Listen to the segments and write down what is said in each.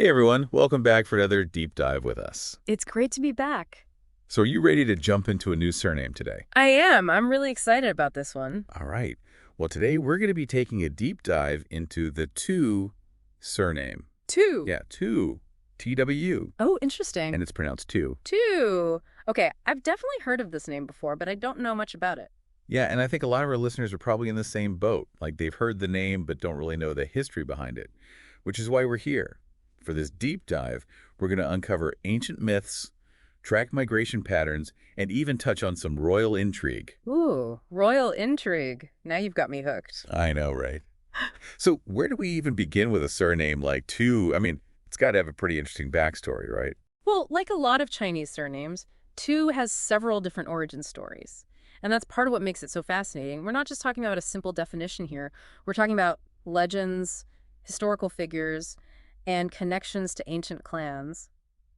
Hey everyone, welcome back for another deep dive with us. It's great to be back. So are you ready to jump into a new surname today? I am. I'm really excited about this one. All right. Well, today we're going to be taking a deep dive into the Twu surname. Two. Yeah, Twu, T-W, Oh, interesting. and it's pronounced Twu. Two. Okay, I've definitely heard of this name before, but I don't know much about it. Yeah, and I think a lot of our listeners are probably in the same boat. Like they've heard the name but don't really know the history behind it, which is why we're here. For this deep dive, we're going to uncover ancient myths, track migration patterns, and even touch on some royal intrigue. Ooh, royal intrigue. Now you've got me hooked. I know, right? So where do we even begin with a surname like Twu? I mean, it's got to have a pretty interesting backstory, right? Well, like a lot of Chinese surnames, two has several different origin stories. And that's part of what makes it so fascinating. We're not just talking about a simple definition here. We're talking about legends, historical figures, and connections to ancient clans.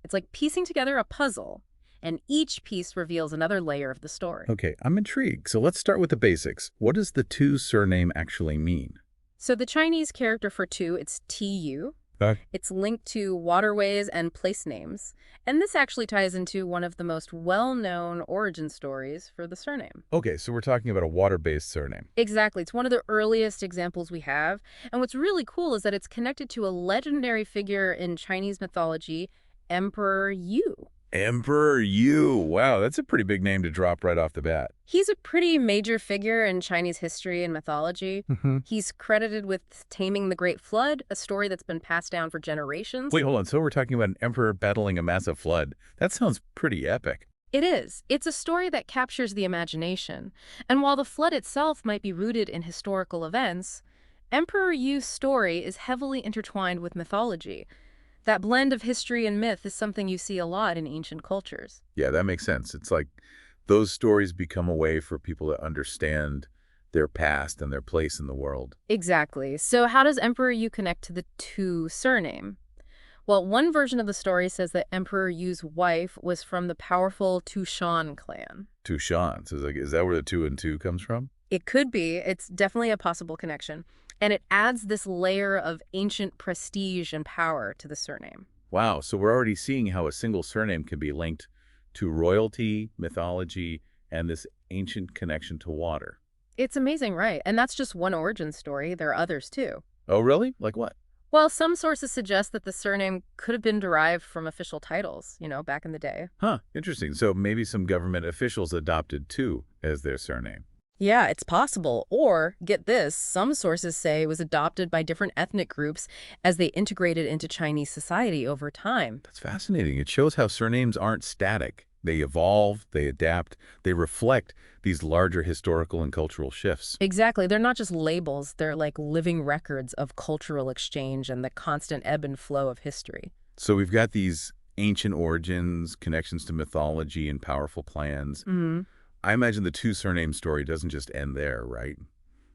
It's like piecing together a puzzle, and each piece reveals another layer of the story. Okay, I'm intrigued. So let's start with the basics. What does the Twu surname actually mean? So the Chinese character for two, it's Tu. Uh, It's linked to waterways and place names. And this actually ties into one of the most well-known origin stories for the surname. okay, so we're talking about a water-based surname. Exactly. It's one of the earliest examples we have. And what's really cool is that it's connected to a legendary figure in Chinese mythology, Emperor Yu. Emperor Yu. Wow, that's a pretty big name to drop right off the bat. He's a pretty major figure in Chinese history and mythology. Mm-hmm. He's credited with taming the Great Flood, a story that's been passed down for generations. Wait, hold on. So we're talking about an emperor battling a massive flood. That sounds pretty epic. It is. It's a story that captures the imagination. And while the flood itself might be rooted in historical events, Emperor Yu's story is heavily intertwined with mythology. That blend of history and myth is something you see a lot in ancient cultures. Yeah, that makes sense. It's like those stories become a way for people to understand their past and their place in the world. Exactly. So how does Emperor Yu connect to the Twu surname? Well, one version of the story says that Emperor Yu's wife was from the powerful Shan clan. Two Shans. Is that where the two and two comes from? It could be. It's definitely a possible connection. And it adds this layer of ancient prestige and power to the surname. Wow, so we're already seeing how a single surname can be linked to royalty, mythology, and this ancient connection to water. It's amazing, right? And that's just one origin story. There are others, too. Oh, really? Like what? Well, some sources suggest that the surname could have been derived from official titles, back in the day. Huh, interesting. So maybe some government officials adopted Twu as their surname. Yeah, it's possible. Or, get this, some sources say it was adopted by different ethnic groups as they integrated into Chinese society over time. That's fascinating. It shows how surnames aren't static. They evolve, they adapt, they reflect these larger historical and cultural shifts. Exactly. They're not just labels. They're like living records of cultural exchange and the constant ebb and flow of history. So we've got these ancient origins, connections to mythology, and powerful plans. Hmm. I imagine the Twu surname story doesn't just end there, right?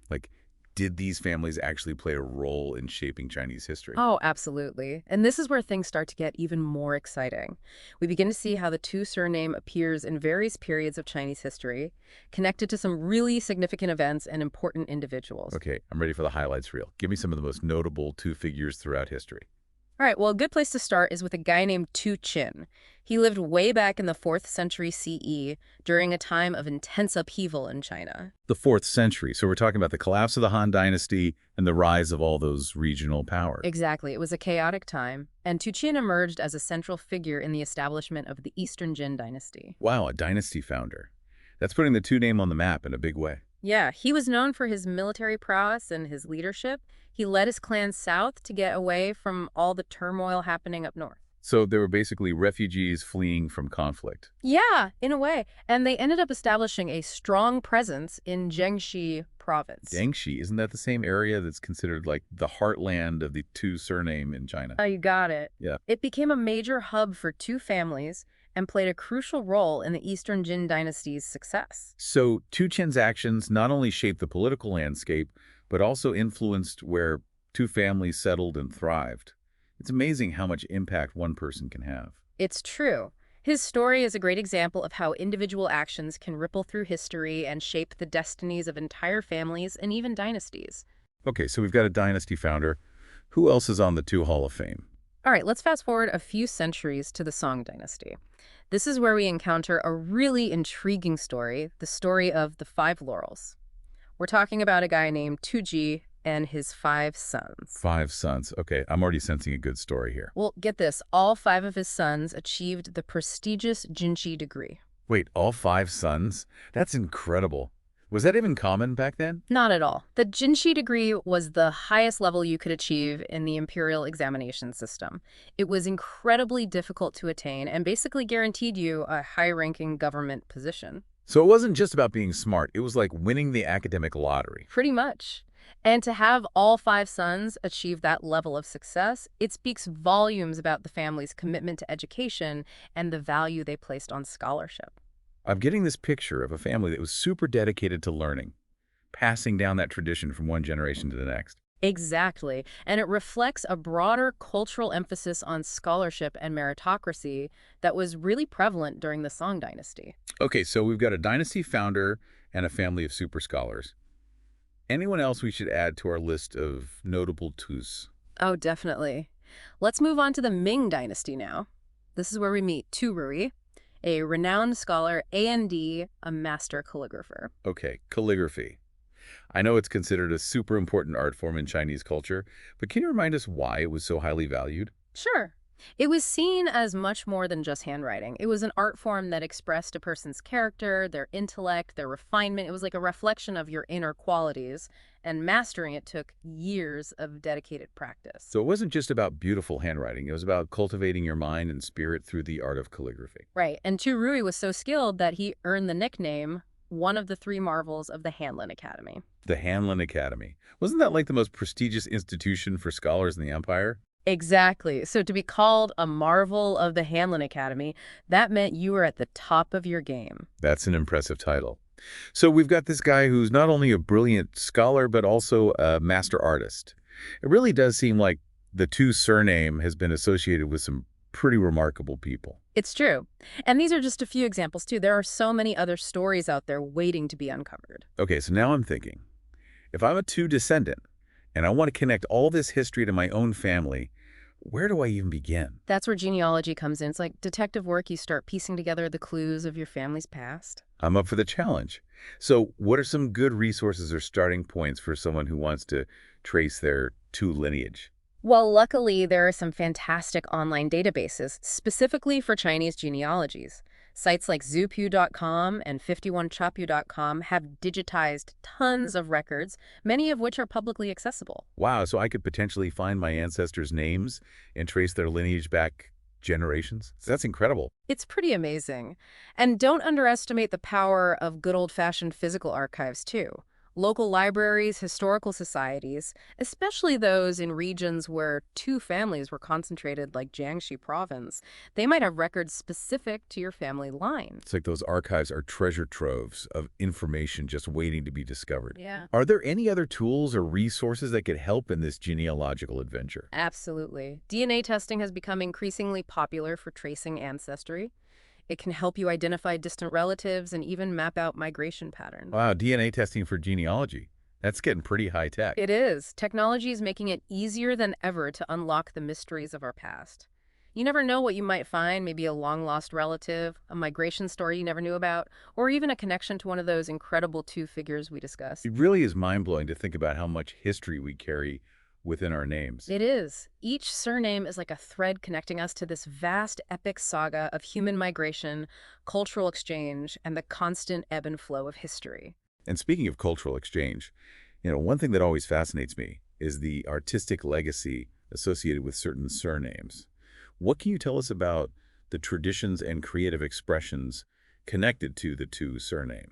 Like, did these families actually play a role in shaping Chinese history? Oh, absolutely. And this is where things start to get even more exciting. We begin to see how the Twu surname appears in various periods of Chinese history, connected to some really significant events and important individuals. Okay, I'm ready for the highlights reel. Give me some of the most notable Twu figures throughout history. All right, well, a good place to start is with a guy named Tu Qin. He lived way back in the 4th century CE during a time of intense upheaval in China. The 4th century, so we're talking about the collapse of the Han Dynasty and the rise of all those regional powers. Exactly. It was a chaotic time, and Tu Qin emerged as a central figure in the establishment of the Eastern Jin dynasty. Wow, a dynasty founder. That's putting the Twu name on the map in a big way. Yeah, he was known for his military prowess and his leadership. He led his clan south to get away from all the turmoil happening up north. So they were basically refugees fleeing from conflict. Yeah, in a way. And they ended up establishing a strong presence in Jiangxi province. Jiangxi, isn't that the same area that's considered like the heartland of the Twu surname in China? Oh, you got it. Yeah. It became a major hub for two families and played a crucial role in the Eastern Jin dynasty's success. So Tu Chen's actions not only shaped the political landscape, but also influenced where two families settled and thrived. It's amazing how much impact one person can have. It's true. His story is a great example of how individual actions can ripple through history and shape the destinies of entire families and even dynasties. Okay, so we've got a dynasty founder. Who else is on the Twu Hall of Fame? All right, let's fast forward a few centuries to the Song dynasty. This is where we encounter a really intriguing story, the story of the Five Laurels. We're talking about a guy named Tuji and his five sons. Five sons. Okay, I'm already sensing a good story here. Well, get this, all five of his sons achieved the prestigious Jinshi degree. Wait, all five sons? That's incredible. Was that even common back then? Not at all. The Jinshi degree was the highest level you could achieve in the imperial examination system. It was incredibly difficult to attain and basically guaranteed you a high-ranking government position. So it wasn't just about being smart. It was like winning the academic lottery. Pretty much. And to have all five sons achieve that level of success, it speaks volumes about the family's commitment to education and the value they placed on scholarship. I'm getting this picture of a family that was super dedicated to learning, passing down that tradition from one generation to the next. Exactly. And it reflects a broader cultural emphasis on scholarship and meritocracy that was really prevalent during the Song dynasty. Okay, so we've got a dynasty founder and a family of super scholars. Anyone else we should add to our list of notable Tus? Oh, definitely. Let's move on to the Ming dynasty now. This is where we meet Tu Rui, a renowned scholar and a master calligrapher. Okay, calligraphy. I know it's considered a super important art form in Chinese culture, but can you remind us why it was so highly valued? Sure. It was seen as much more than just handwriting. It was an art form that expressed a person's character, their intellect, their refinement. It was like a reflection of your inner qualities, and mastering it took years of dedicated practice. So it wasn't just about beautiful handwriting. It was about cultivating your mind and spirit through the art of calligraphy. Right, and Tu Rui was so skilled that he earned the nickname one of the three marvels of the Hanlin Academy. The Hanlin Academy. Wasn't that like the most prestigious institution for scholars in the empire? Exactly. So to be called a marvel of the Hanlon Academy, that meant you were at the top of your game. That's an impressive title. So we've got this guy who's not only a brilliant scholar, but also a master artist. It really does seem like the Twu Surname has been associated with some pretty remarkable people. It's true. And these are just a few examples, too. There are so many other stories out there waiting to be uncovered. Okay, so now I'm thinking, if I'm a Twu descendant and I want to connect all this history to my own family, where do I even begin? That's where genealogy comes in. It's like detective work. You start piecing together the clues of your family's past. I'm up for the challenge. So what are some good resources or starting points for someone who wants to trace their Twu lineage? Well, luckily, there are some fantastic online databases specifically for Chinese genealogies. Sites like zoopu.com and 51chapu.com have digitized tons of records, many of which are publicly accessible. Wow, so I could potentially find my ancestors' names and trace their lineage back generations? That's incredible. It's pretty amazing. And don't underestimate the power of good old-fashioned physical archives, too. Local libraries, historical societies, especially those in regions where two families were concentrated like Jiangxi province, they might have records specific to your family line. It's like those archives are treasure troves of information just waiting to be discovered. Yeah. Are there any other tools or resources that could help in this genealogical adventure? Absolutely. DNA testing has become increasingly popular for tracing ancestry. It can help you identify distant relatives and even map out migration patterns. Wow, DNA testing for genealogy. That's getting pretty high tech. It is. Technology is making it easier than ever to unlock the mysteries of our past. You never know what you might find, maybe a long-lost relative, a migration story you never knew about, or even a connection to one of those incredible two figures we discussed. It really is mind-blowing to think about how much history we carry within our names. It is. Each surname is like a thread connecting us to this vast epic saga of human migration, cultural exchange, and the constant ebb and flow of history. And speaking of cultural exchange, one thing that always fascinates me is the artistic legacy associated with certain surnames. What can you tell us about the traditions and creative expressions connected to the Twu Surname?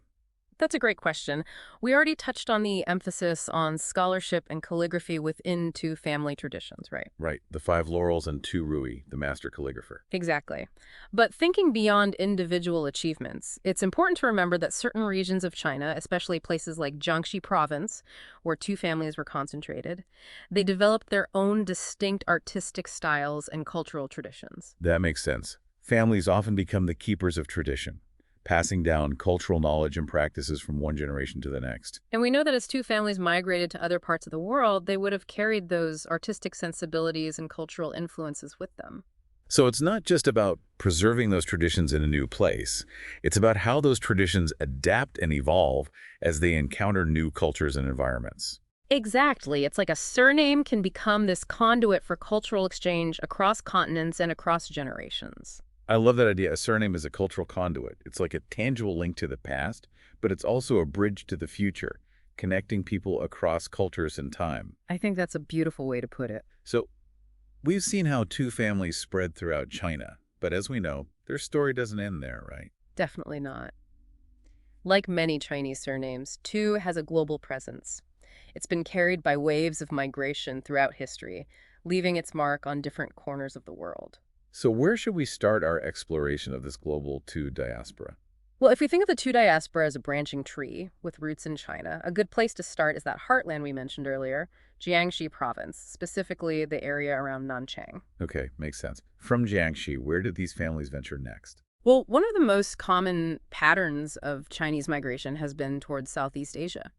That's a great question. We already touched on the emphasis on scholarship and calligraphy within two family traditions, right? Right, the Five Laurels and Tu Rui, the master calligrapher. Exactly. But thinking beyond individual achievements, it's important to remember that certain regions of China, especially places like Jiangxi province, where two families were concentrated, they developed their own distinct artistic styles and cultural traditions. That makes sense. Families often become the keepers of tradition, passing down cultural knowledge and practices from one generation to the next. And we know that as two families migrated to other parts of the world, they would have carried those artistic sensibilities and cultural influences with them. So it's not just about preserving those traditions in a new place. It's about how those traditions adapt and evolve as they encounter new cultures and environments. Exactly. It's like a surname can become this conduit for cultural exchange across continents and across generations. I love that idea. A surname is a cultural conduit. It's like a tangible link to the past, but it's also a bridge to the future, connecting people across cultures and time. I think that's a beautiful way to put it. So we've seen how two families spread throughout China, but as we know, their story doesn't end there, right? Definitely not. Like many Chinese surnames, Twu has a global presence. It's been carried by waves of migration throughout history, leaving its mark on different corners of the world. So where should we start our exploration of this global two diaspora? Well, if we think of the Twu diaspora as a branching tree with roots in China, a good place to start is that heartland we mentioned earlier, Jiangxi province, specifically the area around Nanchang. Okay, makes sense. From Jiangxi, where did these families venture next? Well, one of the most common patterns of Chinese migration has been towards Southeast Asia.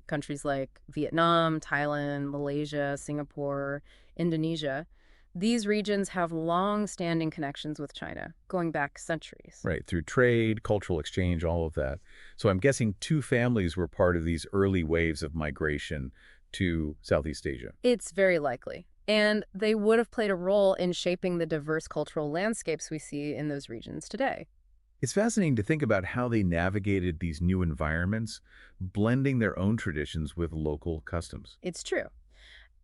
Countries like Vietnam, Thailand, Malaysia, Singapore, Indonesia. These regions have long-standing connections with China, going back centuries. Right, through trade, cultural exchange, all of that. So I'm guessing two families were part of these early waves of migration to Southeast Asia. It's very likely. And they would have played a role in shaping the diverse cultural landscapes we see in those regions today. It's fascinating to think about how they navigated these new environments, blending their own traditions with local customs. It's true.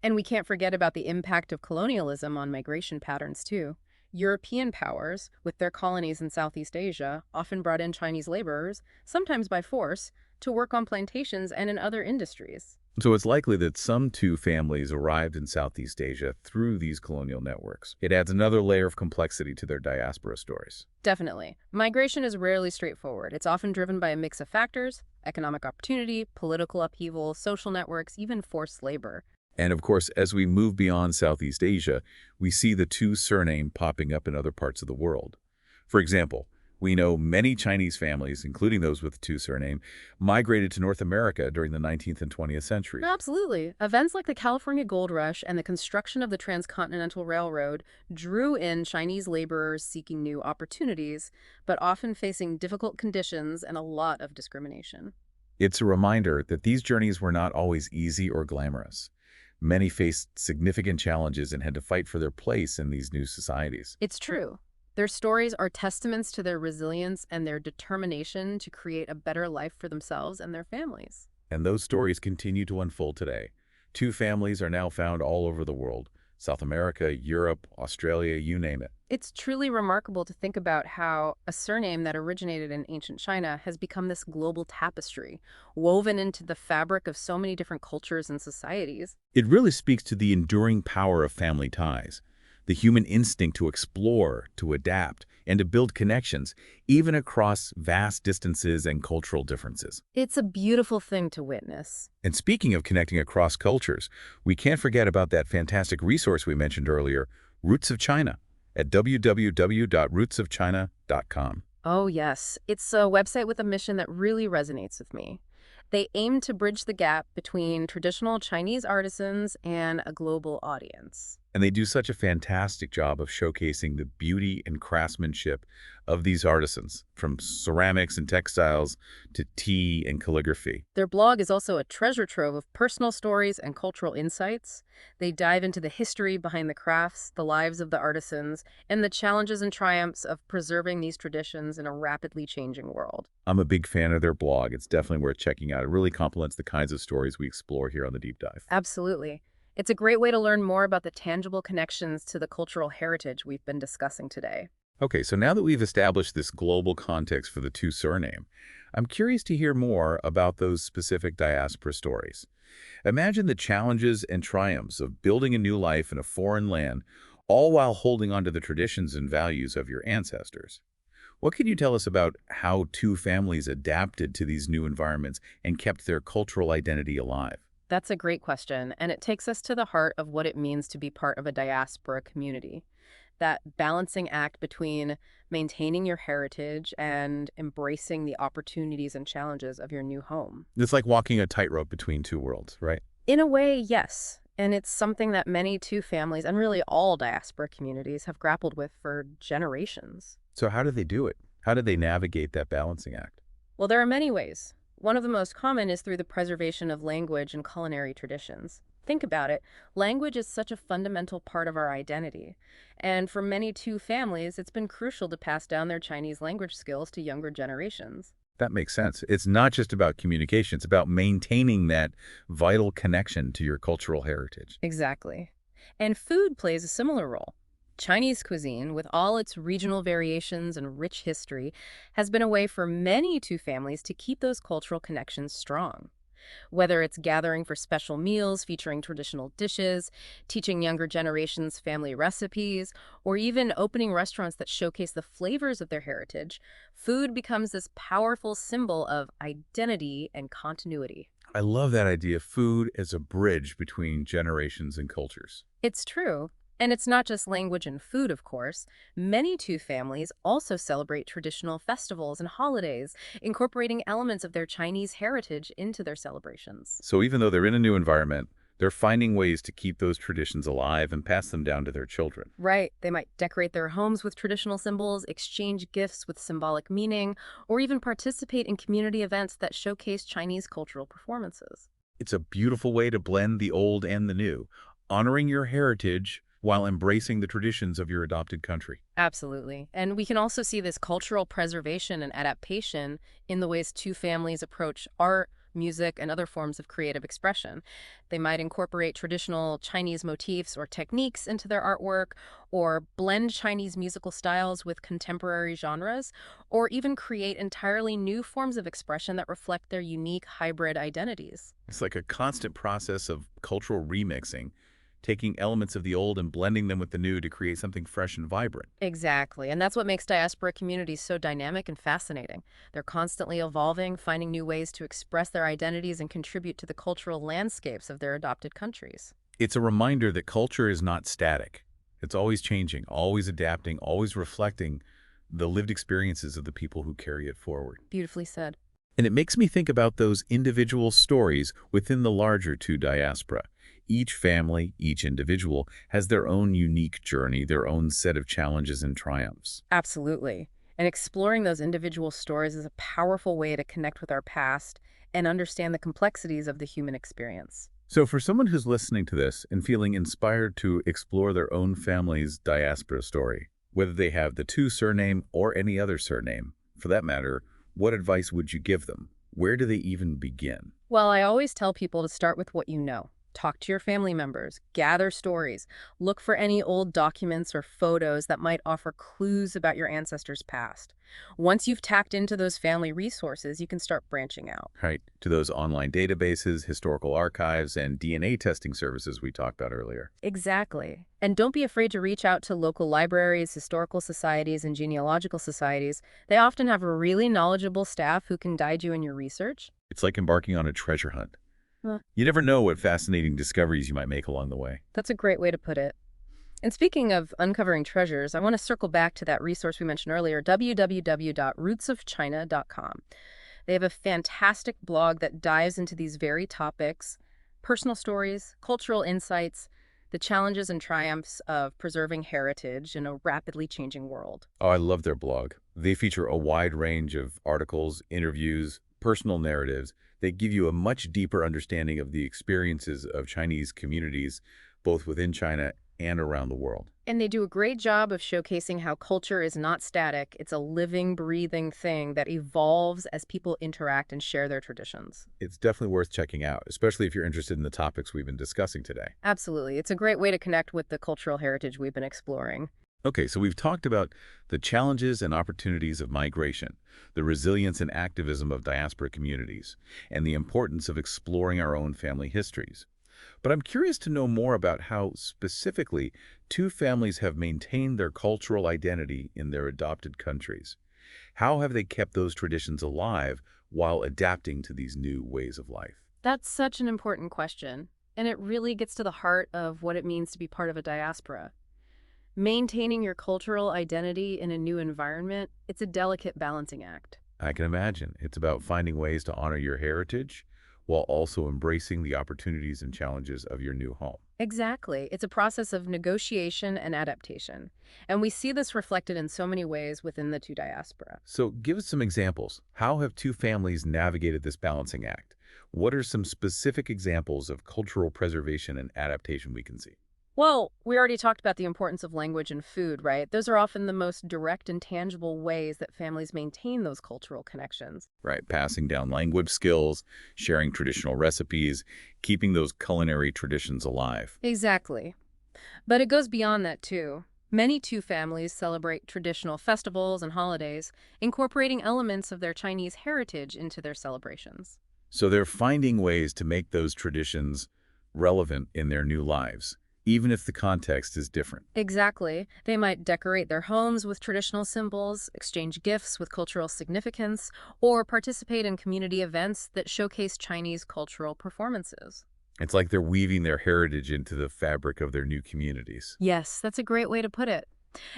And we can't forget about the impact of colonialism on migration patterns, too. European powers, with their colonies in Southeast Asia, often brought in Chinese laborers, sometimes by force, to work on plantations and in other industries. So it's likely that some two families arrived in Southeast Asia through these colonial networks. It adds another layer of complexity to their diaspora stories. Definitely. Migration is rarely straightforward. It's often driven by a mix of factors: economic opportunity, political upheaval, social networks, even forced labor. And of course, as we move beyond Southeast Asia, we see the Twu surname popping up in other parts of the world. For example, we know many Chinese families, including those with Twu surname, migrated to North America during the 19th and 20th centuries. Absolutely. Events like the California Gold Rush and the construction of the Transcontinental Railroad drew in Chinese laborers seeking new opportunities, but often facing difficult conditions and a lot of discrimination. It's a reminder that these journeys were not always easy or glamorous. Many faced significant challenges and had to fight for their place in these new societies. It's true. Their stories are testaments to their resilience and their determination to create a better life for themselves and their families. And those stories continue to unfold today. Two families are now found all over the world: South America, Europe, Australia, you name it. It's truly remarkable to think about how a surname that originated in ancient China has become this global tapestry, woven into the fabric of so many different cultures and societies. It really speaks to the enduring power of family ties, the human instinct to explore, to adapt, and to build connections, even across vast distances and cultural differences. It's a beautiful thing to witness. And speaking of connecting across cultures, we can't forget about that fantastic resource we mentioned earlier, Roots of China, at www.rootsofchina.com. Oh, yes. It's a website with a mission that really resonates with me. They aim to bridge the gap between traditional Chinese artisans and a global audience. And they do such a fantastic job of showcasing the beauty and craftsmanship of these artisans, from ceramics and textiles to tea and calligraphy. Their blog is also a treasure trove of personal stories and cultural insights. They dive into the history behind the crafts, the lives of the artisans, and the challenges and triumphs of preserving these traditions in a rapidly changing world. I'm a big fan of their blog. It's definitely worth checking out. It really complements the kinds of stories we explore here on the Deep Dive. Absolutely. It's a great way to learn more about the tangible connections to the cultural heritage we've been discussing today. Okay, so now that we've established this global context for the Twu surname, I'm curious to hear more about those specific diaspora stories. Imagine the challenges and triumphs of building a new life in a foreign land, all while holding on to the traditions and values of your ancestors. What can you tell us about how two families adapted to these new environments and kept their cultural identity alive? That's a great question, and it takes us to the heart of what it means to be part of a diaspora community. that balancing act between maintaining your heritage and embracing the opportunities and challenges of your new home. It's like walking a tightrope between two worlds, right? In a way, yes. And it's something that many two families and really all diaspora communities have grappled with for generations. So how do they do it? How do they navigate that balancing act? Well, there are many ways. One of the most common is through the preservation of language and culinary traditions. Think about it. Language is such a fundamental part of our identity. And for many two families, it's been crucial to pass down their Chinese language skills to younger generations. That makes sense. It's not just about communication. It's about maintaining that vital connection to your cultural heritage. Exactly. And food plays a similar role. Chinese cuisine, with all its regional variations and rich history, has been a way for many two families to keep those cultural connections strong. Whether it's gathering for special meals featuring traditional dishes, teaching younger generations family recipes, or even opening restaurants that showcase the flavors of their heritage, food becomes this powerful symbol of identity and continuity. I love that idea of food as a bridge between generations and cultures. It's true. And it's not just language and food, of course. Many two families also celebrate traditional festivals and holidays, incorporating elements of their Chinese heritage into their celebrations. So even though they're in a new environment, they're finding ways to keep those traditions alive and pass them down to their children. Right, they might decorate their homes with traditional symbols, exchange gifts with symbolic meaning, or even participate in community events that showcase Chinese cultural performances. It's a beautiful way to blend the old and the new, honoring your heritage while embracing the traditions of your adopted country. Absolutely. And we can also see this cultural preservation and adaptation in the ways two families approach art, music, and other forms of creative expression. They might incorporate traditional Chinese motifs or techniques into their artwork, or blend Chinese musical styles with contemporary genres, or even create entirely new forms of expression that reflect their unique hybrid identities. It's like a constant process of cultural remixing, taking elements of the old and blending them with the new to create something fresh and vibrant. Exactly. And that's what makes diaspora communities so dynamic and fascinating. They're constantly evolving, finding new ways to express their identities and contribute to the cultural landscapes of their adopted countries. It's a reminder that culture is not static. It's always changing, always adapting, always reflecting the lived experiences of the people who carry it forward. Beautifully said. And it makes me think about those individual stories within the larger two diaspora. Each family, each individual, has their own unique journey, their own set of challenges and triumphs. Absolutely. And exploring those individual stories is a powerful way to connect with our past and understand the complexities of the human experience. So for someone who's listening to this and feeling inspired to explore their own family's diaspora story, whether they have the Twu surname or any other surname, for that matter, what advice would you give them? Where do they even begin? Well, I always tell people to start with what you know. Talk to your family members, gather stories, look for any old documents or photos that might offer clues about your ancestors' past. Once you've tapped into those family resources, you can start branching out. Right, to those online databases, historical archives, and DNA testing services we talked about earlier. Exactly. And don't be afraid to reach out to local libraries, historical societies, and genealogical societies. They often have a really knowledgeable staff who can guide you in your research. It's like embarking on a treasure hunt. Huh. You never know what fascinating discoveries you might make along the way. That's a great way to put it. And speaking of uncovering treasures, I want to circle back to that resource we mentioned earlier, www.rootsofchina.com. They have a fantastic blog that dives into these very topics: personal stories, cultural insights, the challenges and triumphs of preserving heritage in a rapidly changing world. Oh, I love their blog. They feature a wide range of articles, interviews, personal narratives. They give you a much deeper understanding of the experiences of Chinese communities, both within China and around the world. And they do a great job of showcasing how culture is not static. It's a living, breathing thing that evolves as people interact and share their traditions. It's definitely worth checking out, especially if you're interested in the topics we've been discussing today. Absolutely. It's a great way to connect with the cultural heritage we've been exploring. Okay, so we've talked about the challenges and opportunities of migration, the resilience and activism of diaspora communities, and the importance of exploring our own family histories. But I'm curious to know more about how, specifically, two families have maintained their cultural identity in their adopted countries. How have they kept those traditions alive while adapting to these new ways of life? That's such an important question, and it really gets to the heart of what it means to be part of a diaspora. Maintaining your cultural identity in a new environment, it's a delicate balancing act. I can imagine. It's about finding ways to honor your heritage while also embracing the opportunities and challenges of your new home. Exactly. It's a process of negotiation and adaptation. And we see this reflected in so many ways within the two diaspora. So give us some examples. How have two families navigated this balancing act? What are some specific examples of cultural preservation and adaptation we can see? Well, we already talked about the importance of language and food, right? Those are often the most direct and tangible ways that families maintain those cultural connections. Right, passing down language skills, sharing traditional recipes, keeping those culinary traditions alive. Exactly. But it goes beyond that, too. Many two families celebrate traditional festivals and holidays, incorporating elements of their Chinese heritage into their celebrations. So they're finding ways to make those traditions relevant in their new lives, even if the context is different. Exactly. They might decorate their homes with traditional symbols, exchange gifts with cultural significance, or participate in community events that showcase Chinese cultural performances. It's like they're weaving their heritage into the fabric of their new communities. Yes, that's a great way to put it.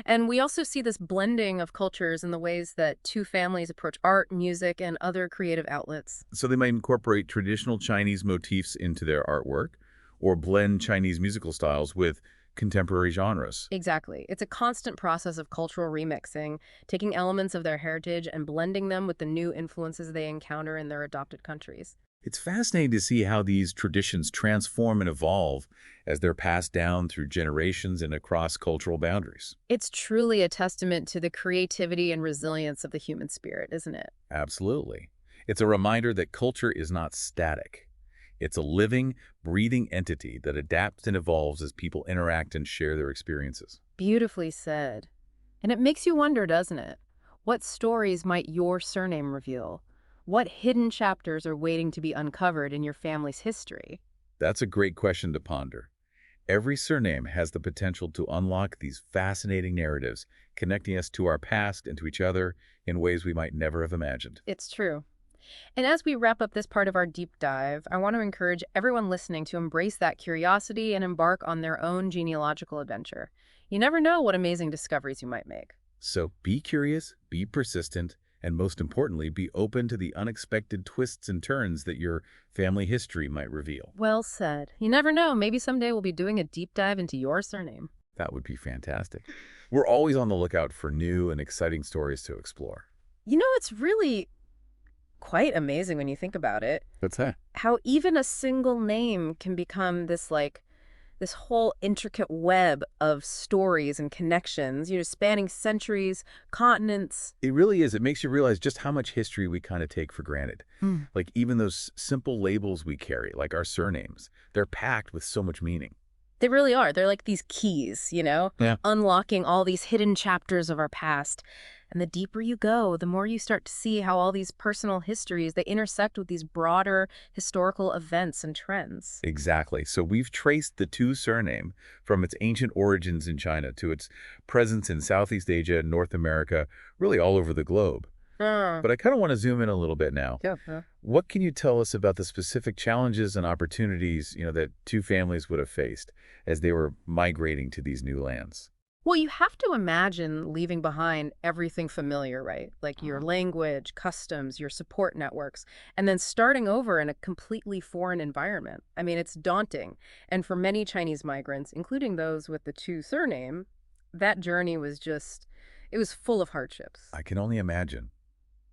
And we also see this blending of cultures in the ways that two families approach art, music, and other creative outlets. So they might incorporate traditional Chinese motifs into their artwork or blend Chinese musical styles with contemporary genres. Exactly. It's a constant process of cultural remixing, taking elements of their heritage and blending them with the new influences they encounter in their adopted countries. It's fascinating to see how these traditions transform and evolve as they're passed down through generations and across cultural boundaries. It's truly a testament to the creativity and resilience of the human spirit, isn't it? Absolutely. It's a reminder that culture is not static. It's a living, breathing entity that adapts and evolves as people interact and share their experiences. Beautifully said. And it makes you wonder, doesn't it? What stories might your surname reveal? What hidden chapters are waiting to be uncovered in your family's history? That's a great question to ponder. Every surname has the potential to unlock these fascinating narratives, connecting us to our past and to each other in ways we might never have imagined. It's true. And as we wrap up this part of our deep dive, I want to encourage everyone listening to embrace that curiosity and embark on their own genealogical adventure. You never know what amazing discoveries you might make. So be curious, be persistent, and most importantly, be open to the unexpected twists and turns that your family history might reveal. Well said. You never know. Maybe someday we'll be doing a deep dive into your surname. That would be fantastic. We're always on the lookout for new and exciting stories to explore. You know, it's really quite amazing when you think about it. What's that? How even a single name can become this whole intricate web of stories and connections, spanning centuries, continents. It really is. It makes you realize just how much history we kind of take for granted. Hmm. Like even those simple labels we carry, like our surnames, they're packed with so much meaning. They really are. They're like these keys, Yeah. unlocking all these hidden chapters of our past. And the deeper you go, the more you start to see how all these personal histories, they intersect with these broader historical events and trends. Exactly. So we've traced the Twu surname from its ancient origins in China to its presence in Southeast Asia, North America, really all over the globe. But I kind of want to zoom in a little bit now. Yeah. What can you tell us about the specific challenges and opportunities, that two families would have faced as they were migrating to these new lands? Well, you have to imagine leaving behind everything familiar, right? Like your language, customs, your support networks, and then starting over in a completely foreign environment. I mean, it's daunting. And for many Chinese migrants, including those with the Twu surname, that journey it was full of hardships. I can only imagine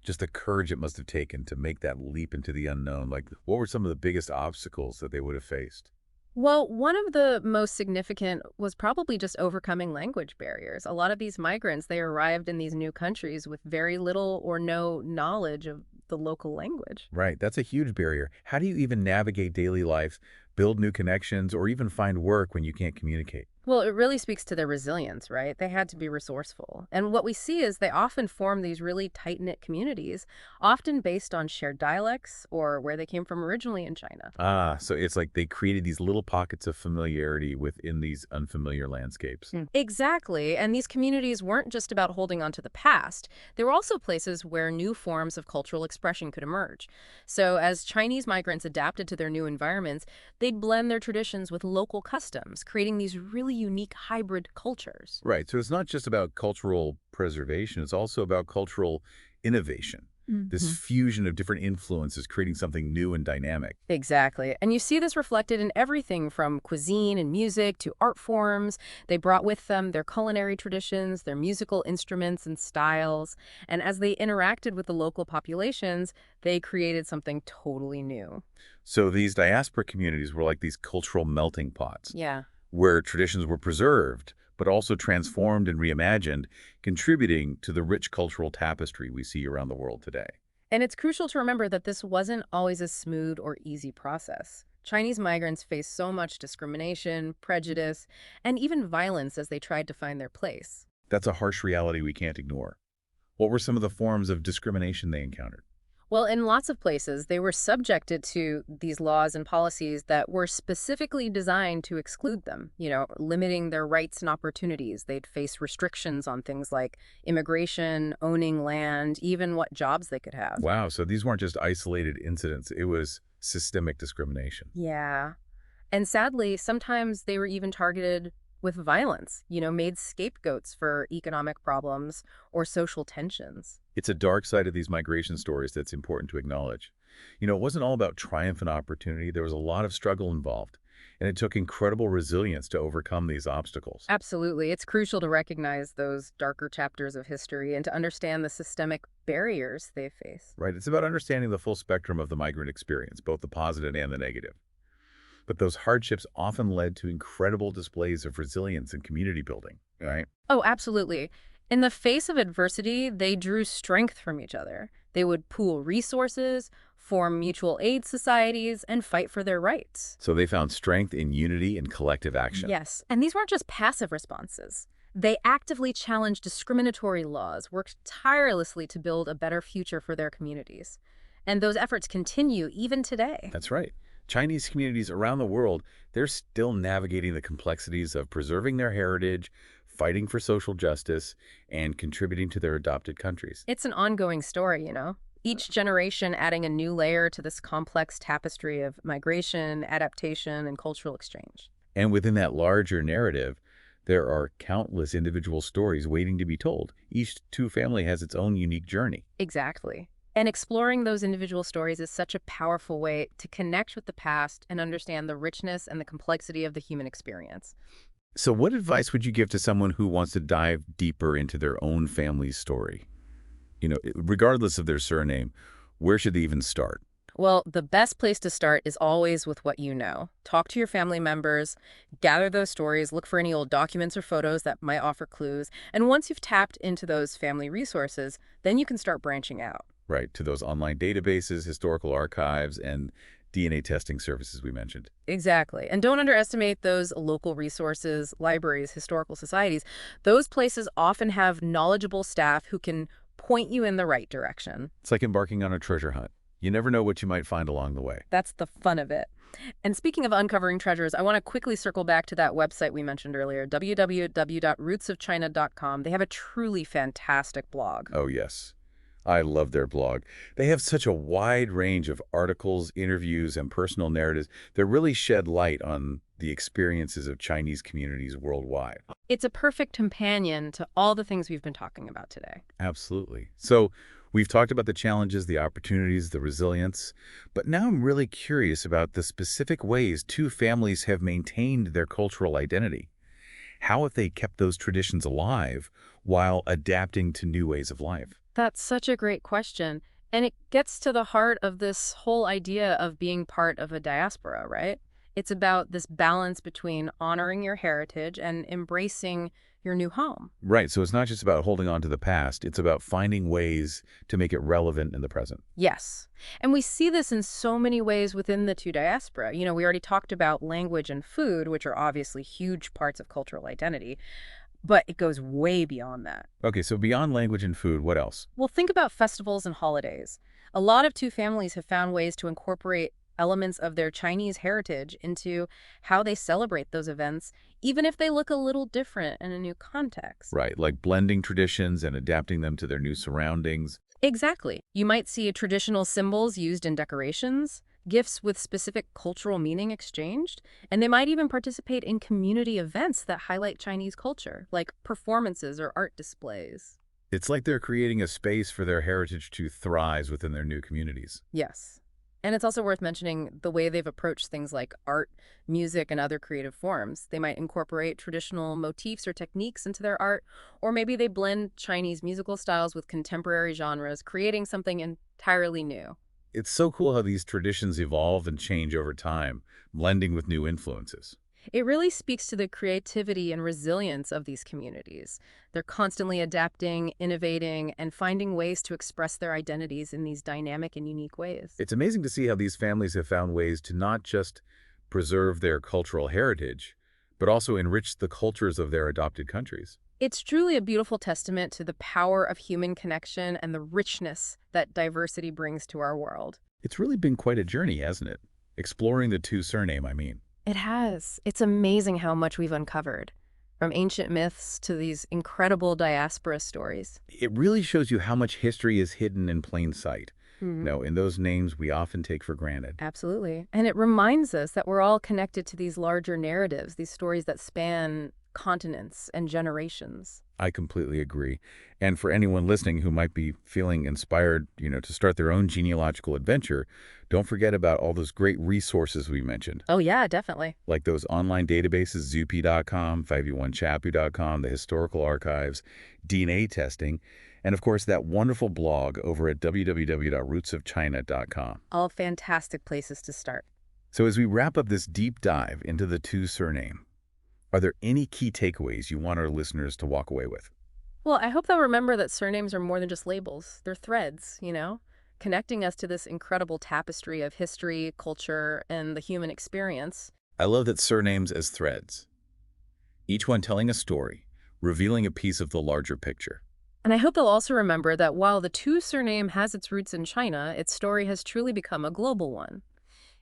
just the courage it must have taken to make that leap into the unknown. Like, what were some of the biggest obstacles that they would have faced? Well, one of the most significant was probably just overcoming language barriers. A lot of these migrants, they arrived in these new countries with very little or no knowledge of the local language. Right, that's a huge barrier. How do you even navigate daily life, build new connections, or even find work when you can't communicate? Well, it really speaks to their resilience, right? They had to be resourceful. And what we see is they often form these really tight-knit communities, often based on shared dialects or where they came from originally in China. Ah, so it's like they created these little pockets of familiarity within these unfamiliar landscapes. Exactly. And these communities weren't just about holding on to the past. They were also places where new forms of cultural expression could emerge. So as Chinese migrants adapted to their new environments, they'd blend their traditions with local customs, creating these really really unique hybrid cultures. Right. So it's not just about cultural preservation, it's also about cultural innovation. This Hmm. fusion of different influences creating something new and dynamic. Exactly. And you see this reflected in everything from cuisine and music to art forms. They brought with them their culinary traditions, their musical instruments and styles. And as they interacted with the local populations, they created something totally new. So these diaspora communities were like these cultural melting pots Yeah. where traditions were preserved, but also transformed and reimagined, contributing to the rich cultural tapestry we see around the world today. And it's crucial to remember that this wasn't always a smooth or easy process. Chinese migrants faced so much discrimination, prejudice, and even violence as they tried to find their place. That's a harsh reality we can't ignore. What were some of the forms of discrimination they encountered? Well, in lots of places, they were subjected to these laws and policies that were specifically designed to exclude them, limiting their rights and opportunities. They'd face restrictions on things like immigration, owning land, even what jobs they could have. Wow, so these weren't just isolated incidents, it was systemic discrimination. Yeah. And sadly, sometimes they were even targeted with violence, made scapegoats for economic problems or social tensions. It's a dark side of these migration stories that's important to acknowledge. It wasn't all about triumph and opportunity. There was a lot of struggle involved, and it took incredible resilience to overcome these obstacles. Absolutely. It's crucial to recognize those darker chapters of history and to understand the systemic barriers they face. Right? It's about understanding the full spectrum of the migrant experience, both the positive and the negative. But those hardships often led to incredible displays of resilience and community building, right? Oh, absolutely. In the face of adversity, they drew strength from each other. They would pool resources, form mutual aid societies, and fight for their rights. So they found strength in unity and collective action. Yes, and these weren't just passive responses. They actively challenged discriminatory laws, worked tirelessly to build a better future for their communities. And those efforts continue even today. That's right. Chinese communities around the world, they're still navigating the complexities of preserving their heritage, fighting for social justice, and contributing to their adopted countries. It's an ongoing story. Each generation adding a new layer to this complex tapestry of migration, adaptation, and cultural exchange. And within that larger narrative, there are countless individual stories waiting to be told. Each Twu family has its own unique journey. Exactly. And exploring those individual stories is such a powerful way to connect with the past and understand the richness and the complexity of the human experience. So what advice would you give to someone who wants to dive deeper into their own family's story? Regardless of their surname, where should they even start? Well, the best place to start is always with what you know. Talk to your family members, gather those stories, look for any old documents or photos that might offer clues. And once you've tapped into those family resources, then you can start branching out. Right, to those online databases, historical archives, and DNA testing services we mentioned. Exactly. And don't underestimate those local resources, libraries, historical societies. Those places often have knowledgeable staff who can point you in the right direction. It's like embarking on a treasure hunt. You never know what you might find along the way. That's the fun of it. And speaking of uncovering treasures, I want to quickly circle back to that website we mentioned earlier, www.rootsofchina.com. They have a truly fantastic blog. Oh, yes. I love their blog. They have such a wide range of articles, interviews, and personal narratives that really shed light on the experiences of Chinese communities worldwide. It's a perfect companion to all the things we've been talking about today. Absolutely. So we've talked about the challenges, the opportunities, the resilience, but now I'm really curious about the specific ways two families have maintained their cultural identity. How have they kept those traditions alive while adapting to new ways of life? That's such a great question. And it gets to the heart of this whole idea of being part of a diaspora, right? It's about this balance between honoring your heritage and embracing your new home. Right, so it's not just about holding on to the past, it's about finding ways to make it relevant in the present. Yes. And we see this in so many ways within the two diaspora. We already talked about language and food, which are obviously huge parts of cultural identity. But it goes way beyond that. Okay, so beyond language and food, what else? Well, think about festivals and holidays. A lot of two families have found ways to incorporate elements of their Chinese heritage into how they celebrate those events, even if they look a little different in a new context. Right, like blending traditions and adapting them to their new surroundings. Exactly. You might see traditional symbols used in decorations, gifts with specific cultural meaning exchanged, and they might even participate in community events that highlight Chinese culture, like performances or art displays. It's like they're creating a space for their heritage to thrive within their new communities. Yes. And it's also worth mentioning the way they've approached things like art, music, and other creative forms. They might incorporate traditional motifs or techniques into their art, or maybe they blend Chinese musical styles with contemporary genres, creating something entirely new. It's so cool how these traditions evolve and change over time, blending with new influences. It really speaks to the creativity and resilience of these communities. They're constantly adapting, innovating, and finding ways to express their identities in these dynamic and unique ways. It's amazing to see how these families have found ways to not just preserve their cultural heritage, but also enrich the cultures of their adopted countries. It's truly a beautiful testament to the power of human connection and the richness that diversity brings to our world. It's really been quite a journey, hasn't it? Exploring the Twu Surname, I mean. It has. It's amazing how much we've uncovered, from ancient myths to these incredible diaspora stories. It really shows you how much history is hidden in plain sight. Mhm. In those names we often take for granted. Absolutely. And it reminds us that we're all connected to these larger narratives, these stories that span continents and generations. I completely agree. And for anyone listening who might be feeling inspired, to start their own genealogical adventure, don't forget about all those great resources we mentioned, Oh, yeah, definitely. like those online databases, zupi.com, 5u1chapu.com, the historical archives, DNA testing, and of course that wonderful blog over at www.rootsofchina.com. All fantastic places to start. So as we wrap up this deep dive into the Twu Surname, are there any key takeaways you want our listeners to walk away with? Well, I hope they'll remember that surnames are more than just labels. They're threads, connecting us to this incredible tapestry of history, culture, and the human experience. I love that surnames as threads, each one telling a story, revealing a piece of the larger picture. And I hope they'll also remember that while the Twu surname has its roots in China, its story has truly become a global one.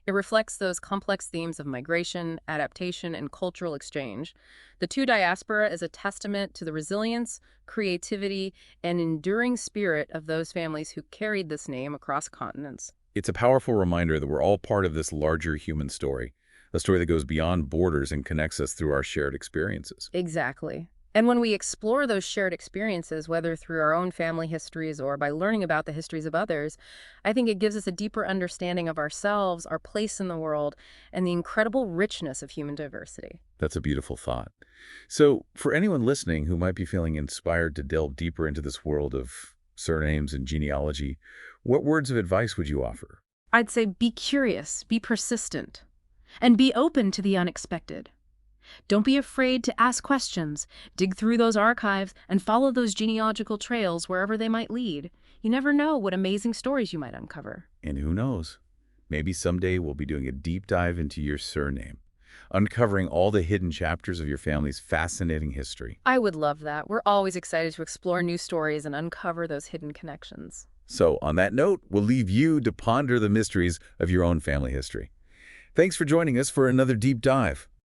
It reflects those complex themes of migration, adaptation, and cultural exchange. The Twu diaspora is a testament to the resilience, creativity, and enduring spirit of those families who carried this name across continents. It's a powerful reminder that we're all part of this larger human story, a story that goes beyond borders and connects us through our shared experiences. Exactly. And when we explore those shared experiences, whether through our own family histories or by learning about the histories of others, I think it gives us a deeper understanding of ourselves, our place in the world, and the incredible richness of human diversity. That's a beautiful thought. So for anyone listening who might be feeling inspired to delve deeper into this world of surnames and genealogy, what words of advice would you offer? I'd say be curious, be persistent, and be open to the unexpected. Don't be afraid to ask questions, dig through those archives, and follow those genealogical trails wherever they might lead. You never know what amazing stories you might uncover. And who knows, maybe someday we'll be doing a deep dive into your surname, uncovering all the hidden chapters of your family's fascinating history. I would love that. We're always excited to explore new stories and uncover those hidden connections. So on that note, we'll leave you to ponder the mysteries of your own family history. Thanks for joining us for another deep dive.